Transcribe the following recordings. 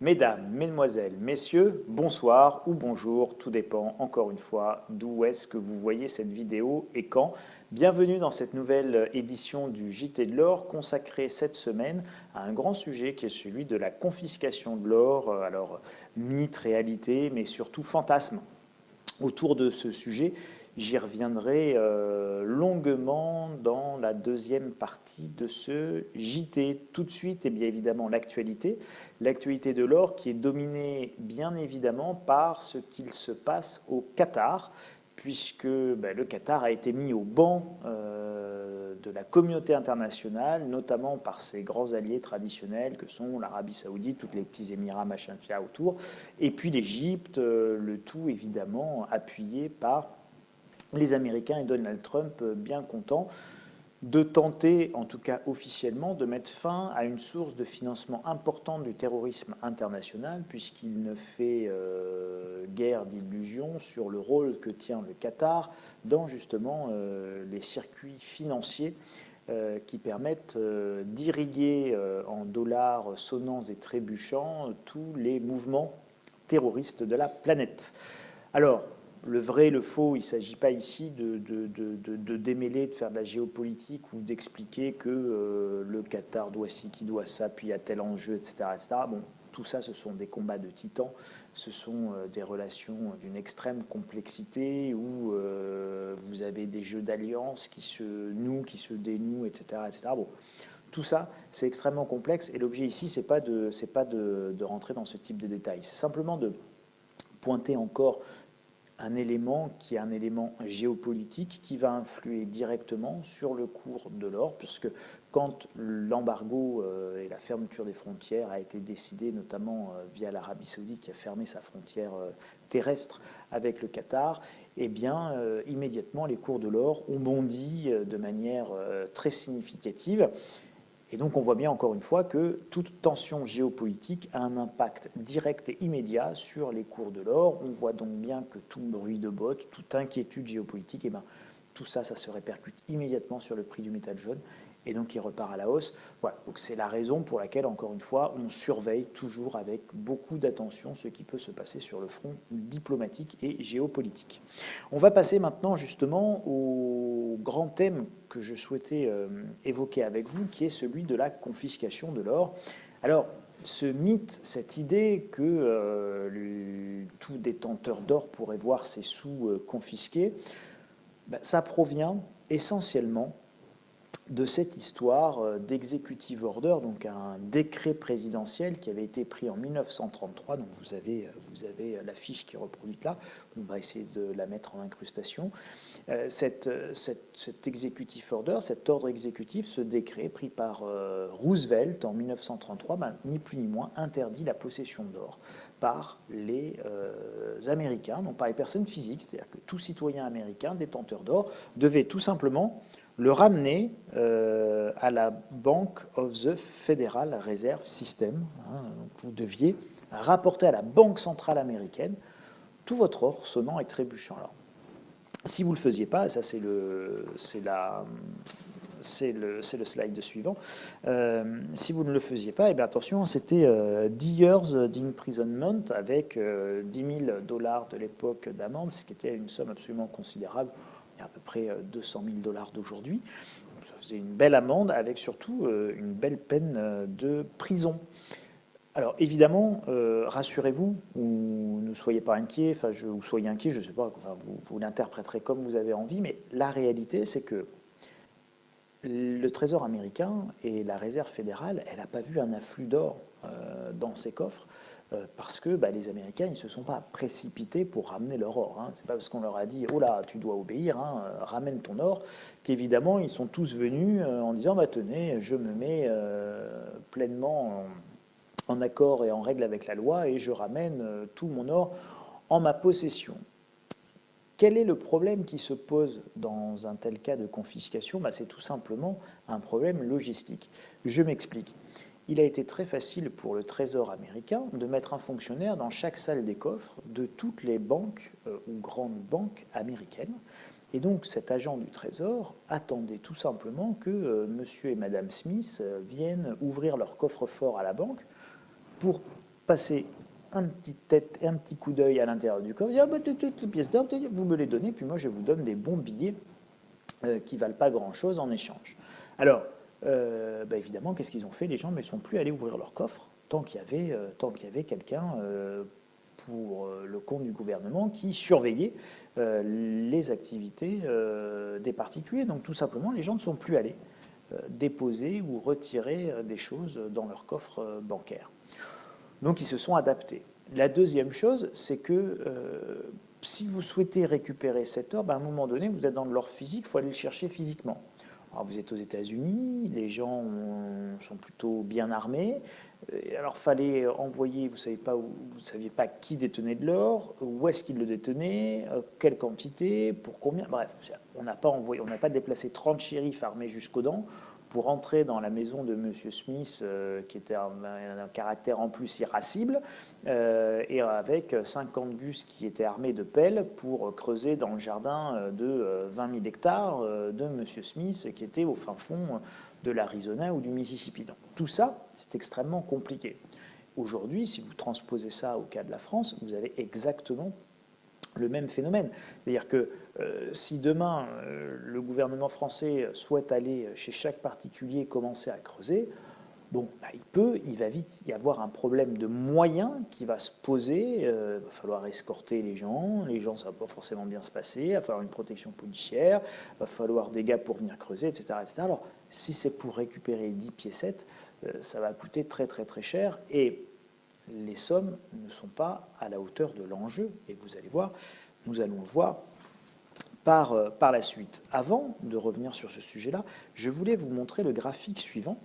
Mesdames, Mesdemoiselles, Messieurs, bonsoir ou bonjour, tout dépend encore une fois d'où est-ce que vous voyez cette vidéo et quand. Bienvenue dans cette nouvelle édition du JT de l'or consacrée cette semaine à un grand sujet qui est celui de la confiscation de l'or, alors mythe, réalité, mais surtout fantasme. Autour de ce sujet, j'y reviendrai longuement dans la deuxième partie de ce JT. Tout de suite, et bien évidemment, l'actualité. L'actualité de l'or qui est dominée bien évidemment par ce qu'il se passe au Qatar, puisque le Qatar a été mis au banc de la communauté internationale, notamment par ses grands alliés traditionnels que sont l'Arabie Saoudite, tous les petits Émirats, machin, qu'il y a autour, et puis l'Égypte, le tout évidemment appuyé par les Américains et Donald Trump bien contents de tenter, en tout cas officiellement, de mettre fin à une source de financement importante du terrorisme international, puisqu'il ne fait guère d'illusions sur le rôle que tient le Qatar dans justement les circuits financiers qui permettent d'irriguer en dollars sonnants et trébuchants tous les mouvements terroristes de la planète. Alors, le vrai, le faux, il ne s'agit pas ici de démêler, de faire de la géopolitique ou d'expliquer que le Qatar doit ci, qui doit ça, puis il y a tel enjeu, etc., etc. Bon, tout ça, ce sont des combats de titans, ce sont des relations d'une extrême complexité où vous avez des jeux d'alliances qui se nouent, qui se dénouent, etc., etc. Bon, tout ça, c'est extrêmement complexe et l'objet ici, c'est pas de rentrer dans ce type de détails. C'est simplement de pointer encore un élément qui est un élément géopolitique qui va influer directement sur le cours de l'or, puisque quand l'embargo et la fermeture des frontières a été décidé, notamment via l'Arabie Saoudite qui a fermé sa frontière terrestre avec le Qatar, eh bien, immédiatement, les cours de l'or ont bondi de manière très significative. Et donc on voit bien encore une fois que toute tension géopolitique a un impact direct et immédiat sur les cours de l'or. On voit donc bien que tout bruit de botte, toute inquiétude géopolitique, tout ça, ça se répercute immédiatement sur le prix du métal jaune et donc il repart à la hausse. Voilà, donc c'est la raison pour laquelle, encore une fois, on surveille toujours avec beaucoup d'attention ce qui peut se passer sur le front diplomatique et géopolitique. On va passer maintenant justement au grand thème que je souhaitais évoquer avec vous, qui est celui de la confiscation de l'or. Alors, ce mythe, cette idée que tout détenteur d'or pourrait voir ses sous confisqués, ça provient essentiellement de cette histoire d'executive order, donc un décret présidentiel qui avait été pris en 1933. Donc vous avez l'affiche qui est reproduite là. On va essayer de la mettre en incrustation. Cet executive order, cet ordre exécutif, ce décret pris par Roosevelt en 1933, ni plus ni moins, interdit la possession d'or par les Américains, non par les personnes physiques, c'est-à-dire que tout citoyen américain détenteur d'or devait tout simplement le ramener à la Bank of the Federal Reserve System. Donc vous deviez rapporter à la Banque centrale américaine tout votre or sonnant et trébuchant. Alors, si vous ne le faisiez pas, ça c'est le slide suivant, si vous ne le faisiez pas, attention, c'était 10 years d'imprisonment avec 10 000 dollars de l'époque d'amende, ce qui était une somme absolument considérable. Il y a à peu près 200 000 dollars d'aujourd'hui. Ça faisait une belle amende avec surtout une belle peine de prison. Alors évidemment, rassurez-vous, ou ne soyez pas inquiets, ou soyez inquiets, je ne sais pas, vous l'interpréterez comme vous avez envie, mais la réalité, c'est que le Trésor américain et la Réserve fédérale, elle n'a pas vu un afflux d'or dans ses coffres, parce que les Américains, ils ne se sont pas précipités pour ramener leur or. Ce n'est pas parce qu'on leur a dit « Oh là, tu dois obéir, ramène ton or », qu'évidemment, ils sont tous venus en disant « Tenez, je me mets pleinement en accord et en règle avec la loi et je ramène tout mon or en ma possession ». Quel est le problème qui se pose dans un tel cas de confiscation ? C'est tout simplement un problème logistique. Je m'explique. Il a été très facile pour le Trésor américain de mettre un fonctionnaire dans chaque salle des coffres de toutes les banques ou grandes banques américaines. Et donc cet agent du Trésor attendait tout simplement que monsieur et madame Smith viennent ouvrir leur coffre-fort à la banque pour passer un petit coup d'œil à l'intérieur du coffre, dire, les pièces d'or, vous me les donnez, puis moi je vous donne des bons billets qui ne valent pas grand-chose en échange. Alors, évidemment, qu'est-ce qu'ils ont fait? Les gens ne sont plus allés ouvrir leur coffre tant qu'il y avait quelqu'un pour le compte du gouvernement qui surveillait les activités des particuliers. Donc tout simplement, les gens ne sont plus allés déposer ou retirer des choses dans leur coffre bancaire. Donc ils se sont adaptés. La deuxième chose, c'est que si vous souhaitez récupérer cet or, à un moment donné, vous êtes dans de l'or physique, il faut aller le chercher physiquement. Alors, vous êtes aux États-Unis, les gens sont plutôt bien armés. Alors, il fallait envoyer, vous ne saviez pas qui détenait de l'or, où est-ce qu'il le détenait, quelle quantité, pour combien. Bref, on n'a pas déplacé 30 shérifs armés jusqu'aux dents pour entrer dans la maison de M. Smith, qui était un caractère en plus irascible, et avec 50 gus qui étaient armés de pelles pour creuser dans le jardin de 20 000 hectares de M. Smith, qui était au fin fond de l'Arizona ou du Mississippi. Donc, tout ça, c'est extrêmement compliqué. Aujourd'hui, si vous transposez ça au cas de la France, vous avez exactement le même phénomène. C'est-à-dire que si demain le gouvernement français souhaite aller chez chaque particulier et commencer à creuser, il va vite y avoir un problème de moyens qui va se poser. Il va falloir escorter les gens, ça ne va pas forcément bien se passer, il va falloir une protection policière, il va falloir des gars pour venir creuser, etc. etc. Alors, si c'est pour récupérer 10 piécettes, ça va coûter très très très cher, et les sommes ne sont pas à la hauteur de l'enjeu, et vous allez voir, nous allons le voir par la suite. Avant de revenir sur ce sujet-là, je voulais vous montrer le graphique suivant.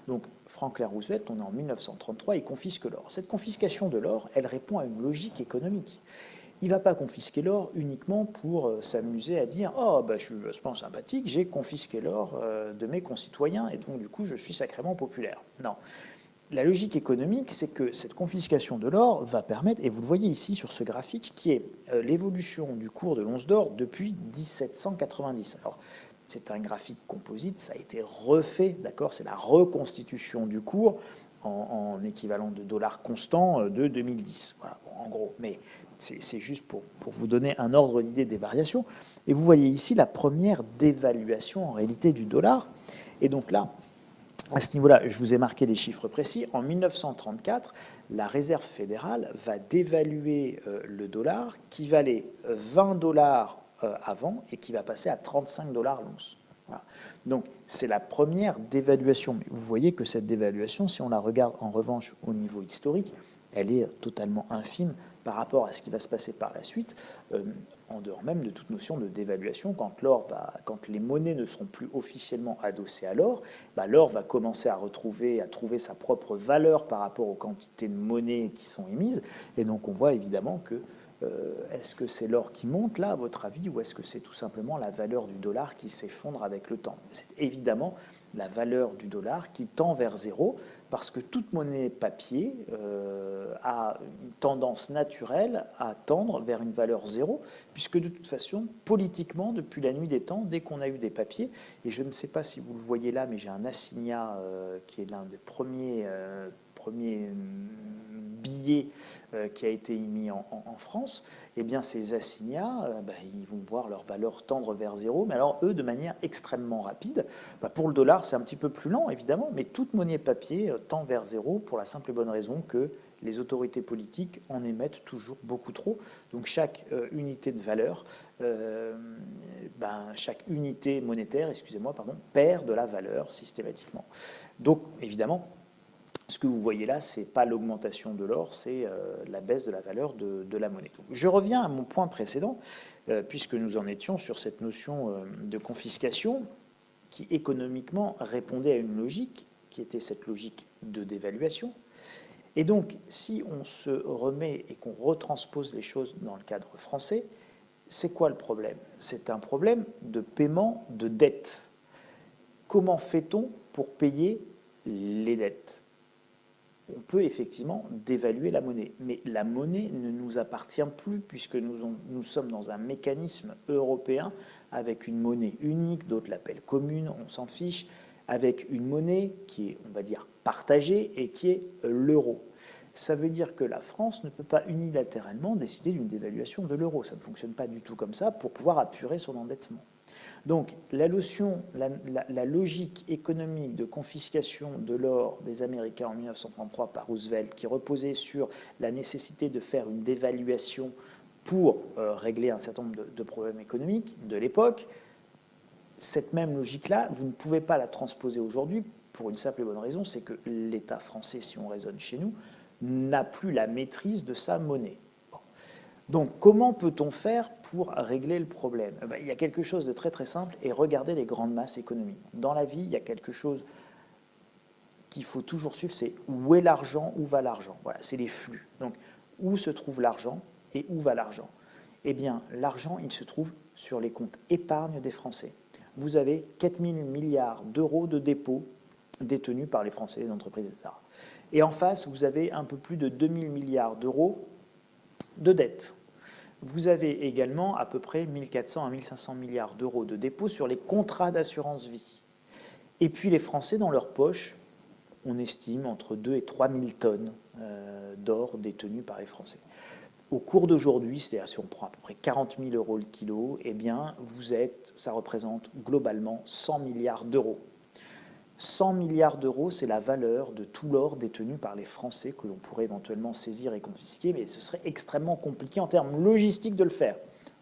Donc, Franklin Roosevelt, on est en 1933, il confisque l'or. Cette confiscation de l'or, elle répond à une logique économique. Il ne va pas confisquer l'or uniquement pour s'amuser à dire « Oh, je suis vachement sympathique, j'ai confisqué l'or de mes concitoyens et donc du coup je suis sacrément populaire. » Non. La logique économique, c'est que cette confiscation de l'or va permettre, et vous le voyez ici sur ce graphique, qui est l'évolution du cours de l'once d'or depuis 1790. Alors, c'est un graphique composite, ça a été refait, d'accord? C'est la reconstitution du cours en équivalent de dollars constant de 2010. Voilà, en gros. Mais c'est juste pour vous donner un ordre d'idée des variations. Et vous voyez ici la première dévaluation en réalité du dollar. Et donc là, à ce niveau-là, je vous ai marqué des chiffres précis. En 1934, la Réserve fédérale va dévaluer le dollar qui valait 20 dollars avant et qui va passer à 35 dollars l'once. Voilà. Donc, c'est la première dévaluation. Mais vous voyez que cette dévaluation, si on la regarde en revanche au niveau historique, elle est totalement infime par rapport à ce qui va se passer par la suite, en dehors même de toute notion de dévaluation. Quand les monnaies ne seront plus officiellement adossées à l'or, l'or va commencer à trouver sa propre valeur par rapport aux quantités de monnaie qui sont émises. Et donc on voit évidemment que est-ce que c'est l'or qui monte là, à votre avis, ou est-ce que c'est tout simplement la valeur du dollar qui s'effondre avec le temps? C'est évidemment la valeur du dollar qui tend vers zéro, parce que toute monnaie papier a une tendance naturelle à tendre vers une valeur zéro, puisque de toute façon, politiquement, depuis la nuit des temps, dès qu'on a eu des papiers, et je ne sais pas si vous le voyez là, mais j'ai un assignat qui est l'un des premiers billets qui a été émis en France, eh bien ces assignats, ils vont voir leur valeur tendre vers zéro, mais alors eux, de manière extrêmement rapide. Pour le dollar, c'est un petit peu plus lent, évidemment, mais toute monnaie papier tend vers zéro pour la simple et bonne raison que les autorités politiques en émettent toujours beaucoup trop. Donc chaque unité de valeur, chaque unité monétaire, perd de la valeur systématiquement. Donc évidemment, ce que vous voyez là, ce n'est pas l'augmentation de l'or, c'est la baisse de la valeur de la monnaie. Donc, je reviens à mon point précédent, puisque nous en étions sur cette notion de confiscation qui économiquement répondait à une logique, qui était cette logique de dévaluation. Et donc, si on se remet et qu'on retranspose les choses dans le cadre français, c'est quoi le problème? C'est un problème de paiement de dettes. Comment fait-on pour payer les dettes? On peut effectivement dévaluer la monnaie, mais la monnaie ne nous appartient plus puisque nous sommes dans un mécanisme européen avec une monnaie unique, d'autres l'appellent commune, on s'en fiche, avec une monnaie qui est, on va dire, partagée et qui est l'euro. Ça veut dire que la France ne peut pas unilatéralement décider d'une dévaluation de l'euro. Ça ne fonctionne pas du tout comme ça pour pouvoir apurer son endettement. Donc la logique économique de confiscation de l'or des Américains en 1933 par Roosevelt, qui reposait sur la nécessité de faire une dévaluation pour régler un certain nombre de problèmes économiques de l'époque, cette même logique-là, vous ne pouvez pas la transposer aujourd'hui pour une simple et bonne raison, c'est que l'État français, si on raisonne chez nous, n'a plus la maîtrise de sa monnaie. Donc, comment peut-on faire pour régler le problème? Il y a quelque chose de très très simple, et regardez les grandes masses économiques. Dans la vie, il y a quelque chose qu'il faut toujours suivre, c'est où est l'argent, où va l'argent. Voilà, c'est les flux. Donc, où se trouve l'argent et où va l'argent? Eh bien, l'argent, il se trouve sur les comptes épargne des Français. Vous avez 4 000 milliards d'euros de dépôts détenus par les Français, les entreprises, etc. Et en face, vous avez un peu plus de 2 000 milliards d'euros de dettes. Vous avez également à peu près 1 400 à 1 500 milliards d'euros de dépôts sur les contrats d'assurance vie. Et puis les Français, dans leur poche, on estime entre 2 et 3 000 tonnes d'or détenues par les Français. Au cours d'aujourd'hui, c'est-à-dire si on prend à peu près 40 000 euros le kilo, eh bien, ça représente globalement 100 milliards d'euros. 100 milliards d'euros, c'est la valeur de tout l'or détenu par les Français que l'on pourrait éventuellement saisir et confisquer, mais ce serait extrêmement compliqué en termes logistiques de le faire,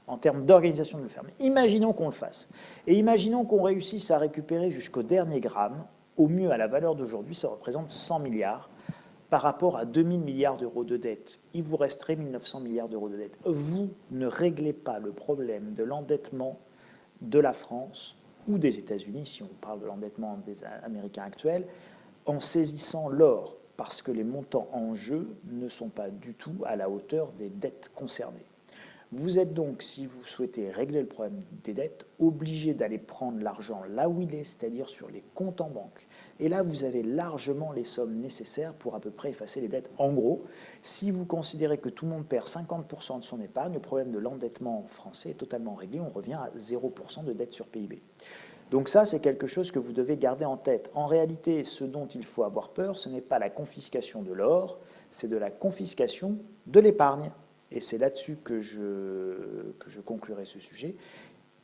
en termes d'organisation de le faire. Mais imaginons qu'on le fasse, et imaginons qu'on réussisse à récupérer jusqu'au dernier gramme, au mieux à la valeur d'aujourd'hui, ça représente 100 milliards, par rapport à 2 000 milliards d'euros de dette. Il vous resterait 1 900 milliards d'euros de dette. Vous ne réglez pas le problème de l'endettement de la France ou des États-Unis, si on parle de l'endettement des Américains actuels, en saisissant l'or, parce que les montants en jeu ne sont pas du tout à la hauteur des dettes concernées. Vous êtes donc, si vous souhaitez régler le problème des dettes, obligé d'aller prendre l'argent là où il est, c'est-à-dire sur les comptes en banque. Et là, vous avez largement les sommes nécessaires pour à peu près effacer les dettes. En gros, si vous considérez que tout le monde perd 50% de son épargne, le problème de l'endettement français est totalement réglé, on revient à 0% de dette sur PIB. Donc ça, c'est quelque chose que vous devez garder en tête. En réalité, ce dont il faut avoir peur, ce n'est pas la confiscation de l'or, c'est de la confiscation de l'épargne. Et c'est là-dessus que je conclurai ce sujet.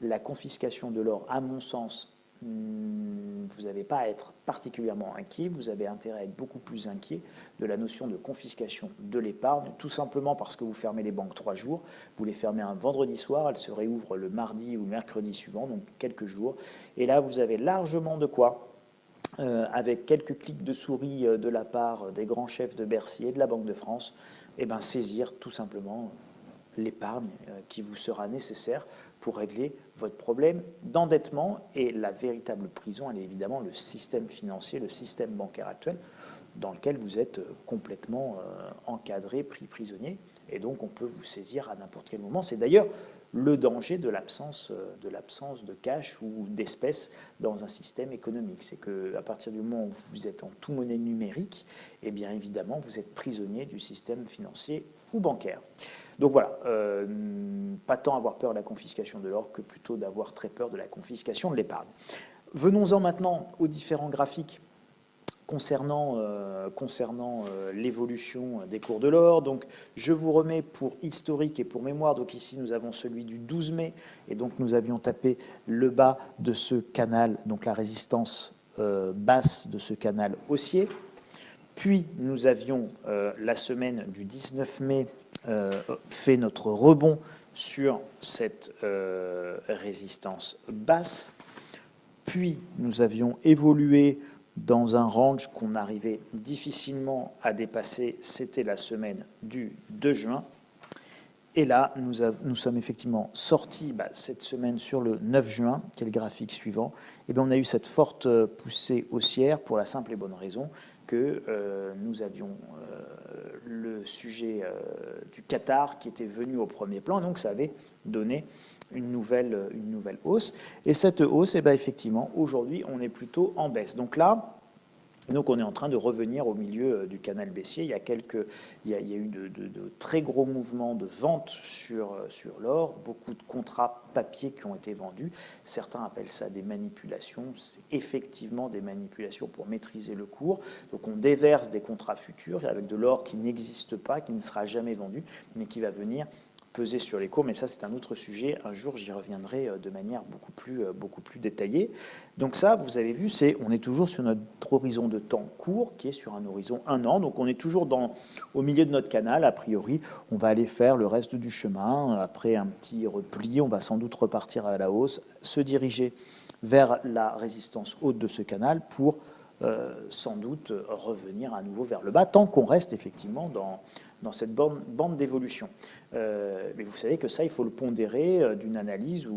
La confiscation de l'or, à mon sens, vous n'avez pas à être particulièrement inquiet, vous avez intérêt à être beaucoup plus inquiet de la notion de confiscation de l'épargne, tout simplement parce que vous fermez les banques 3 jours, vous les fermez un vendredi soir, elles se réouvrent le mardi ou le mercredi suivant, donc quelques jours, et là vous avez largement de quoi, avec quelques clics de souris de la part des grands chefs de Bercy et de la Banque de France, saisir tout simplement l'épargne qui vous sera nécessaire pour régler votre problème d'endettement. Et la véritable prison, elle est évidemment le système financier, le système bancaire actuel, dans lequel vous êtes complètement encadré, pris prisonnier. Et donc on peut vous saisir à n'importe quel moment. C'est d'ailleurs le danger de l'absence de cash ou d'espèces dans un système économique. C'est qu'à partir du moment où vous êtes en tout monnaie numérique, eh bien évidemment, vous êtes prisonnier du système financier ou bancaire. Donc voilà, pas tant avoir peur de la confiscation de l'or que plutôt d'avoir très peur de la confiscation de l'épargne. Venons-en maintenant aux différents graphiques concernant l'évolution des cours de l'or. Donc, je vous remets pour historique et pour mémoire. Donc ici, nous avons celui du 12 mai. Et donc, nous avions tapé le bas de ce canal, donc la résistance basse de ce canal haussier. Puis, nous avions la semaine du 19 mai fait notre rebond sur cette résistance basse. Puis, nous avions évolué dans un range qu'on arrivait difficilement à dépasser, c'était la semaine du 2 juin. Et là, nous sommes effectivement sortis cette semaine sur le 9 juin, qui est le graphique suivant. Et bien, on a eu cette forte poussée haussière pour la simple et bonne raison que nous avions le sujet du Qatar qui était venu au premier plan. Donc, ça avait donné une nouvelle hausse. Et cette hausse, effectivement, aujourd'hui, on est plutôt en baisse. Donc là, Et donc on est en train de revenir au milieu du canal baissier. Il y a eu de très gros mouvements de vente sur l'or, beaucoup de contrats papier qui ont été vendus. Certains appellent ça des manipulations. C'est effectivement des manipulations pour maîtriser le cours. Donc on déverse des contrats futurs avec de l'or qui n'existe pas, qui ne sera jamais vendu, mais qui va venir peser sur les cours, mais ça c'est un autre sujet. Un jour j'y reviendrai de manière beaucoup plus détaillée. Donc ça, vous avez vu, on est toujours sur notre horizon de temps court, qui est sur un horizon 1 an. Donc on est toujours au milieu de notre canal. A priori, on va aller faire le reste du chemin. Après un petit repli, on va sans doute repartir à la hausse, se diriger vers la résistance haute de ce canal pour sans doute revenir à nouveau vers le bas, tant qu'on reste effectivement dans cette bande d'évolution. Mais vous savez que ça, il faut le pondérer d'une analyse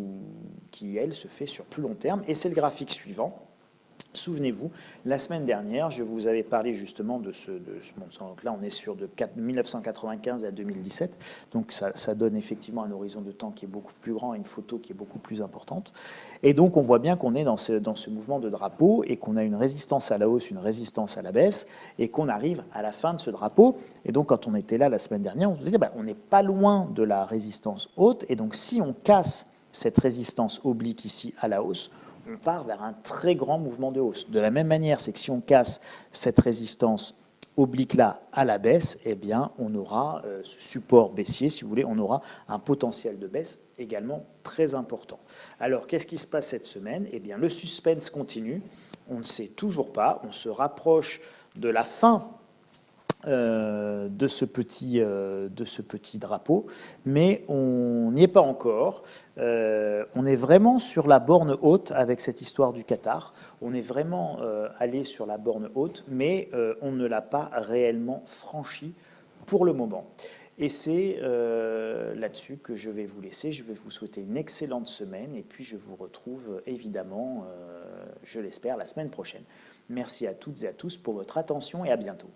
qui, elle, se fait sur plus long terme. Et c'est le graphique suivant. Souvenez-vous, la semaine dernière, je vous avais parlé justement de ce montant. Donc là, on est sur de 1995 à 2017. Donc ça donne effectivement un horizon de temps qui est beaucoup plus grand et une photo qui est beaucoup plus importante. Et donc, on voit bien qu'on est dans ce mouvement de drapeau et qu'on a une résistance à la hausse, une résistance à la baisse et qu'on arrive à la fin de ce drapeau. Et donc, quand on était là la semaine dernière, on se disait, on n'est pas loin de la résistance haute. Et donc, si on casse cette résistance oblique ici à la hausse, on part vers un très grand mouvement de hausse. De la même manière, c'est que si on casse cette résistance oblique-là à la baisse, eh bien, on aura ce support baissier, si vous voulez, on aura un potentiel de baisse également très important. Alors, qu'est-ce qui se passe cette semaine? Eh bien, le suspense continue. On ne sait toujours pas. On se rapproche de la fin de ce petit drapeau, mais on n'y est pas encore. On est vraiment sur la borne haute avec cette histoire du Qatar. On est vraiment allé sur la borne haute, mais on ne l'a pas réellement franchie pour le moment. Et c'est là-dessus que je vais vous laisser. Je vais vous souhaiter une excellente semaine et puis je vous retrouve évidemment, je l'espère, la semaine prochaine. Merci à toutes et à tous pour votre attention et à bientôt.